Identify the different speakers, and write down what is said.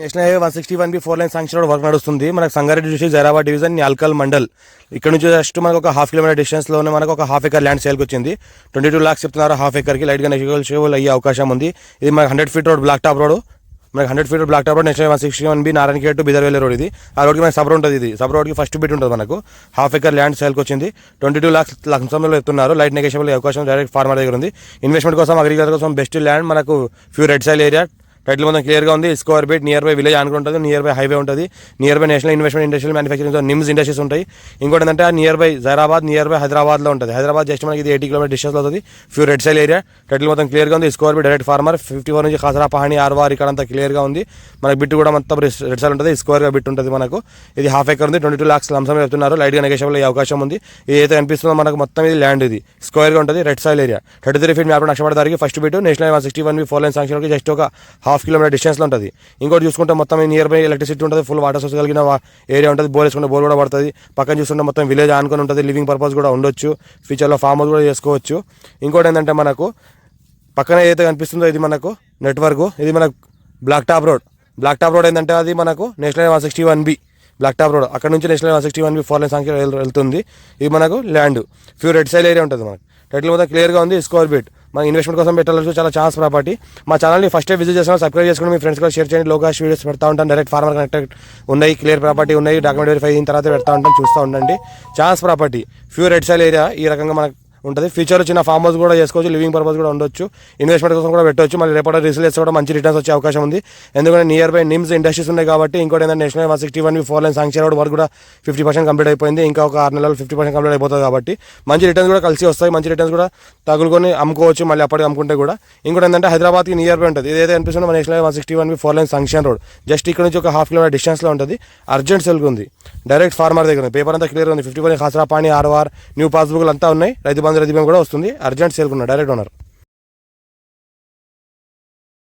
Speaker 1: National highway 161B 4 line sanction road work నడుస్తుంది. మనకు Sangareddy district Zaheerabad division Nyalkal mandal ఇక్కడ నుంచి జస్ట్ మనకు ఒక హాఫ్ కిలోమీటర్ డిస్టెన్స్లోనే మనకు ఒక హాఫ్ ఎకర్ ల్యాండ్ సేల్కి వచ్చింది. 22 lakhs చెప్తున్నారు హాఫ్ ఎకర్కి. లైట్గా నెగోషియబుల్ అయ్యే అవకాశం ఉంది. ఇది మనకు 100 feet road black top road. మనకి 100 feet black top road national 161B Narayankhed to బిదర్వేలి రోడ్. ఇది ఆ రోడ్కి మనకి సబ్ రోడ్ ఉంటుంది. ఇది సబ్ రోడ్కి ఫస్ట్ బిట్ ఉంటుంది. మనకు హాఫ్ ఎకర్ ల్యాండ్ సేల్కి వచ్చింది. 22 lakhs లక్షంలో చెప్తున్నారు. లైట్ నెగోషియబుల్ అవకాశం డైరెక్ట్ ఫార్మర్ దగ్గర ఉంది. ఇన్వెస్ట్మెంట్ కోసం అగ్రికల్చర్ కోసం బెస్ట్ ల్యాండ్. మనకు few red soil area title మొత్తం క్లియర్గా ఉంది. Square bit near by village అనుకుంటుంది. ఉంటుంది. నియర్ బై హైవే ఉంటుంది. Near by national investment industrial manufacturing NIMS industries ఉంటాయి. ఇంకోటి ఏంటంటే near by Zaheerabad near by హైదరాబాద్లో ఉంటుంది. హైదరాబాద్ జస్ట్ మనకి ఇది 80 kilometers డిస్టెన్స్లో అవుతుంది. Few red soil area title మొత్తం క్లియర్గా ఉంది. స్క్వేర్ బిట్ డైరెక్ట్ ఫార్మర్ 54 నుంచి ఖాసరా పహాణి ఆర్వార్ ఇక్కడ అంతా క్లియర్గా ఉంది. మనకి బిట్ కూడా మొత్తం రెడ్ సైల్ ఉంటుంది. స్క్వేర్గా బిట్ ఉంటుంది. మనకు ఇది హాఫ్ ఎకర్ ఉంది. 22 lakhs లంసం చెప్తున్నారు. లైట్గా నెగోషియబుల్ అయ్యే అవకాశం ఉంది. ఏదైతే కనిపిస్తుందో మనకు మొత్తం ఇది ల్యాండ్ ఇది స్క్వేర్గా ఉంటుంది. Red soil area 33 feet map నక్షపడదారికి first bit national 161B 4 line sanction just ఒక హాఫ్ కిలోమీటర్ డిస్టెన్స్లో ఉంటుంది. ఇంకోటి చూసుకుంటే మొత్తం నియర్ బై ఎలక్ట్రిసిటీ ఉంటుంది. ఫుల్ వాటర్ సోర్స్ కలిగిన ఏరియా ఉంటుంది. బోర్ వేసుకుంటే బోర్ కూడా పడుతుంది. పక్కన చూసుకుంటే మొత్తం విలేజ్ ఆనుకొని ఉంటుంది. లివింగ్ పర్పస్ కూడా ఉండొచ్చు. ఫ్యూచర్లో ఫామ్ హౌస్ కూడా చేసుకోవచ్చు. ఇంకోటి ఏంటంటే మనకు పక్కన ఏదైతే కనిపిస్తుందో ఇది మనకు నెట్వర్క్. ఇది మనకు black top road. Black top road ఏంటంటే అది మనకు national 161B black top road. అక్కడ నుంచి నేషనల్ 161B 4 లైన్ సంఖ్య వెళ్తుంది. ఇది మనకు land few red soil area ఉంటుంది. మనకు టైటిల్ మొత్తం క్లియర్గా ఉంది. స్క్వేర్ బిట్ మన ఇన్వెస్ట్మెంట్ కోసం పెట్టాల్సి చాలా ఛాన్స్ ప్రాపర్టీ. మా ఛానల్ని ఫస్ట్ టైం విజిట్ చేసిన సబ్స్క్రైబ్ చేసుకుని మీ ఫ్రెండ్స్ కూడా షేర్ చేయండి. లో కాస్ట్ వీడియోస్ పెడతా ఉంటాను. డైరెక్ట్ ఫార్మర్ కనెక్టెడ్ ఉన్నాయి. క్లియర్ ప్రాపర్టీ ఉన్నాయి. డాక్యుమెంట్ వెరిఫై అయిన తర్వాత పెడతా ఉంటాను. చూస్తూ ఉండండి. Chance property few red soil area ఈ రకంగా మనకు ఉంటుంది. ఫ్యూచర్లో చిన్న ఫామ్ హౌస్ కూడా చేసుకోవచ్చు. లివింగ్ పర్పస్ కూడా ఉండొచ్చు. ఇన్వెస్ట్మెంట్ కోసం కూడా పెట్టవచ్చు. మళ్ళీ రేపటి రిసీల్ చేస్తే కూడా మంచి రిటర్న్స్ వచ్చే అవకాశం ఉంది. ఎందుకంటే నియర్ బై నిమ్స్ ఇండస్ట్రీస్ ఉన్నాయి కాబట్టి. ఇంకోటి ఏంటంటే national 161B 4 line sanction road వరకు కూడా 50% కంప్లీట్ అయిపోయింది. ఇంకా ఒక 6 నెలలు 50% కంప్లీట్ అయిపోతుంది కాబట్టి మంచి రిటర్న్స్ కూడా కలిసి వస్తాయి. మంచి రిటర్న్స్ కూడా తగులుకొని అమ్ముకోవచ్చు. మళ్ళీ అప్పటికి అమ్ముకుంటే కూడా. ఇంకోటి ఏంటంటే హైదరాబాద్కి నియర్ బై ఉంటుంది. ఇదైతే అనిపిస్తుంది మన national 161B 4 line sanction road just ఇక్కడ నుంచి ఒక హాఫ్ కిలోమీటర్ డిస్టెన్స్లో ఉంటుంది. అర్జెంట్ సెల్కి ఉంది. డైరెక్ట్ ఫార్మర్ దగ్గర ఉంది. పేపర్ అంతా క్లియర్ ఉంది. 54 ఖాసరా పాణి ఆర్వార్ న్యూ పాస్బుక్లు అంతా ఉన్నాయి. రైతు బంధు కూడా వస్తుంది. అర్జెంట్ సేల్ ఉన్న డైరెక్ట్ ఓనర్.